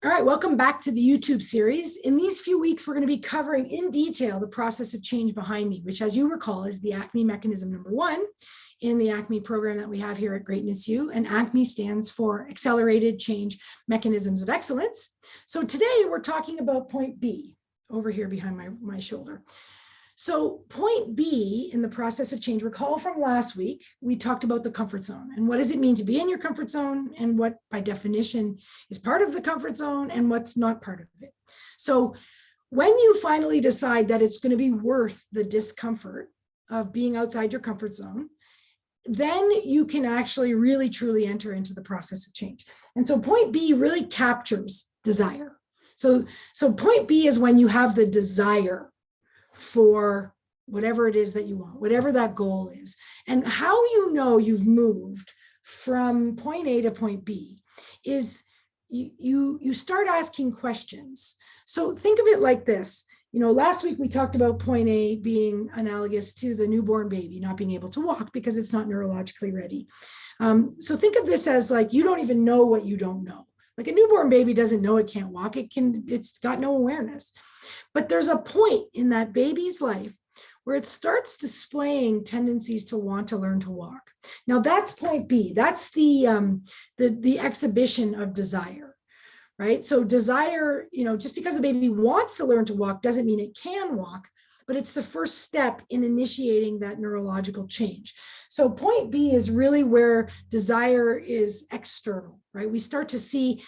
All right, welcome back to the YouTube series. In these few weeks, we're going to be covering in detail the process of change behind me, which, as you recall, is the ACME mechanism number 1 in the ACME program that we have here at greatnessu. And ACME stands for Accelerated Change Mechanisms of Excellence. So today we're talking about point B over here behind my shoulder. So point B in the process of change, recall from last week, we talked about the comfort zone and what does it mean to be in your comfort zone and what by definition is part of the comfort zone and what's not part of it. So when you finally decide that it's going to be worth the discomfort of being outside your comfort zone, then you can actually really truly enter into the process of change. And so point B really captures desire. So point B is when you have the desire for whatever it is that you want, whatever that goal is. And how you know you've moved from point A to point B is you start asking questions. So think of it like this. You know, last week we talked about point A being analogous to the newborn baby not being able to walk because it's not neurologically ready. So think of this as like you don't even know what you don't know. Like a newborn baby doesn't know it can't walk. It's got no awareness. But there's a point in that baby's life where it starts displaying tendencies to want to learn to walk. Now that's point B. That's the exhibition of desire, right? So desire, you know, just because a baby wants to learn to walk doesn't mean it can walk, but it's the first step in initiating that neurological change. So point B is really where desire is external, right? We start to see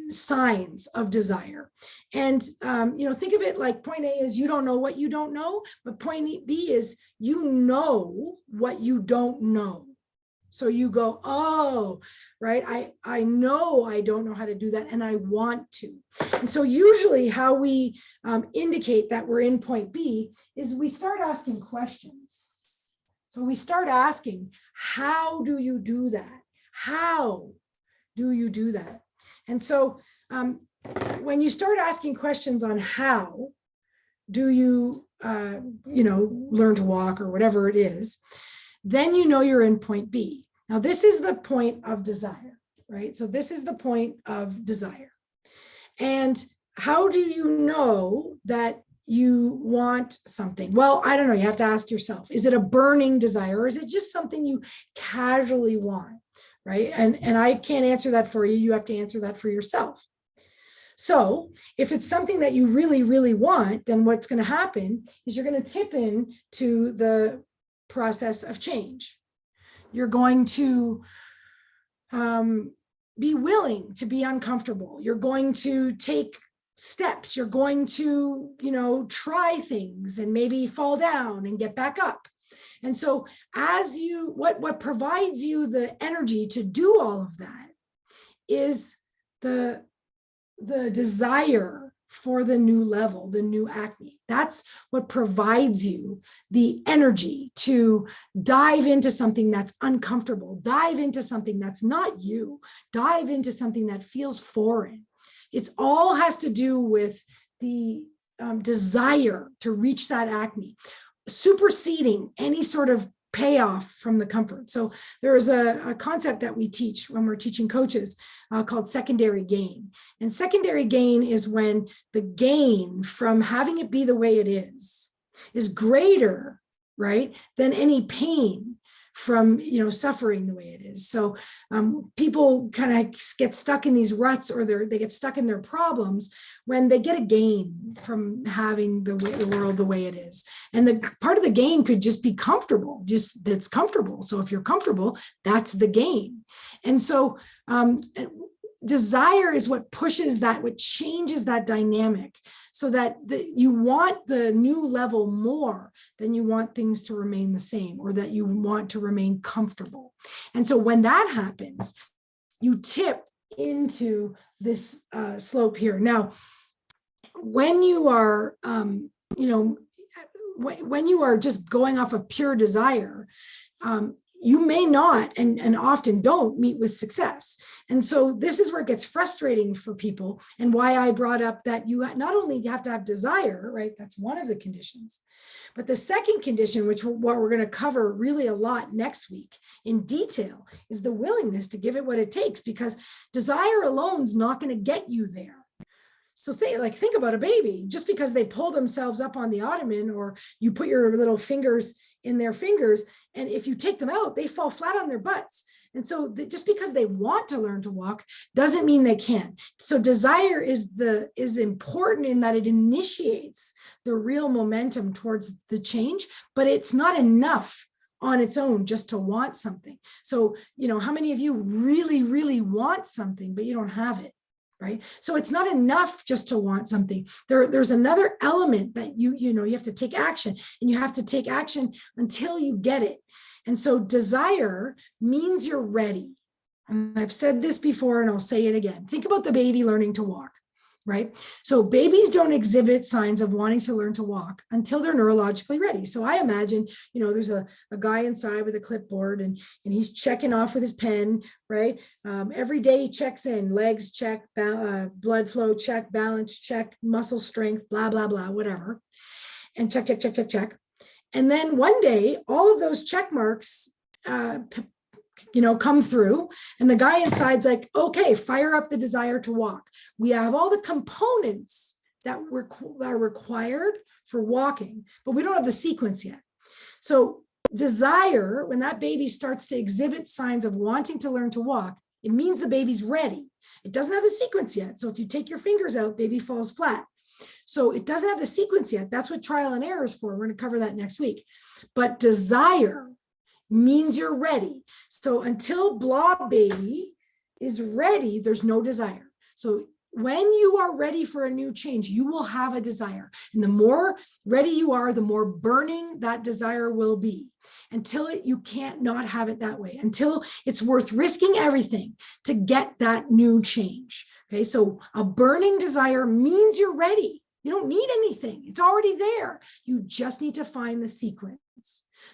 signs of desire. And, you know, think of it like point A is you don't know what you don't know, but point B is you know what you don't know. So you go, oh, right, I know I don't know how to do that and I want to. And so usually how we indicate that we're in point B is we start asking questions. So we start asking, how do you do that? How do you do that? And so when you start asking questions on how do you, you know, learn to walk or whatever it is, then you know you're in point B. Now, this is the point of desire, right? So this is the point of desire. And how do you know that you want something? Well, I don't know. You have to ask yourself, is it a burning desire or is it just something you casually want, right? And I can't answer that for you. You have to answer that for yourself. So if it's something that you really, really want, then what's going to happen is you're going to tip into the process of change. You're going to be willing to be uncomfortable. You're going to take steps. You're going to, you know, try things and maybe fall down and get back up. And so as you, what provides you the energy to do all of that is the desire for the new level, the new ACME. That's what provides you the energy to dive into something that's uncomfortable, dive into something that's not you, dive into something that feels foreign. It's all has to do with the desire to reach that ACME, superseding any sort of payoff from the comfort. So there is a concept that we teach when we're teaching coaches called secondary gain. And secondary gain is when the gain from having it be the way it is greater, right, than any pain from, you know, suffering the way it is. So people kind of get stuck in these ruts or they get stuck in their problems when they get a gain from having the world the way it is. And the part of the gain could just be comfortable, just that's comfortable. So if you're comfortable, that's the gain. And so desire is what pushes that, what changes that dynamic so that you want the new level more than you want things to remain the same or that you want to remain comfortable. And so when that happens, you tip into this slope here. Now, when you are, you know, when you are just going off of pure desire, you may not and often don't meet with success. And so this is where it gets frustrating for people, and why I brought up that you not only have to have desire, right? That's one of the conditions. But the second condition, which what we're going to cover really a lot next week in detail, is the willingness to give it what it takes, because desire alone is not going to get you there. So think about a baby. Just because they pull themselves up on the ottoman, or you put your little fingers in their fingers, and if you take them out, they fall flat on their butts. And so just because they want to learn to walk doesn't mean they can. So desire is important in that it initiates the real momentum towards the change, but it's not enough on its own just to want something. So, how many of you really, really want something, but you don't have it? Right? So it's not enough just to want something. There's another element that you have to take action, and you have to take action until you get it. And so desire means you're ready. And I've said this before, and I'll say it again. Think about the baby learning to walk, right? So babies don't exhibit signs of wanting to learn to walk until they're neurologically ready. So I imagine, there's a guy inside with a clipboard, and he's checking off with his pen, right? Every day he checks in, legs check, blood flow check, balance check, muscle strength, blah, blah, blah, whatever. And check, check, check, check, check. And then one day, all of those check marks, come through, and the guy inside's like, okay, fire up the desire to walk. We have all the components that are required for walking, but we don't have the sequence yet. So desire, when that baby starts to exhibit signs of wanting to learn to walk, it means the baby's ready. It doesn't have the sequence yet. So if you take your fingers out, baby falls flat. So it doesn't have the sequence yet. That's what trial and error is for. We're going to cover that next week. But desire means you're ready. So until blob baby is ready, there's no desire. So when you are ready for a new change, you will have a desire. And the more ready you are, the more burning that desire will be, until you can't not have it that way, until it's worth risking everything to get that new change. Okay, so a burning desire means you're ready. You don't need anything. It's already there. You just need to find the sequence.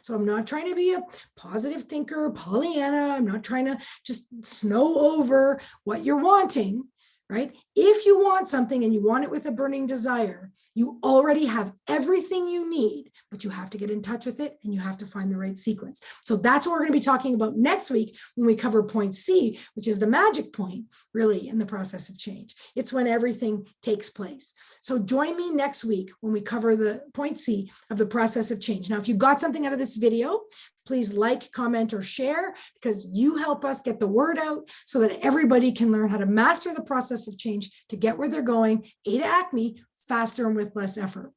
So I'm not trying to be a positive thinker, Pollyanna. I'm not trying to just snow over what you're wanting, right? If you want something and you want it with a burning desire, you already have everything you need, but you have to get in touch with it, and you have to find the right sequence. So that's what we're going to be talking about next week when we cover point C, which is the magic point, really, in the process of change. It's when everything takes place. So join me next week when we cover the point C of the process of change. Now, if you got something out of this video, please like, comment, or share, because you help us get the word out so that everybody can learn how to master the process of change to get where they're going, A to ACME, faster and with less effort.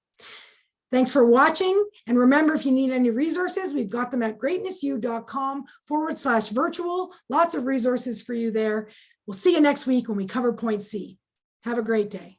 Thanks for watching. And remember, if you need any resources, we've got them at greatnessu.com/virtual. Lots of resources for you there. We'll see you next week when we cover point C. Have a great day.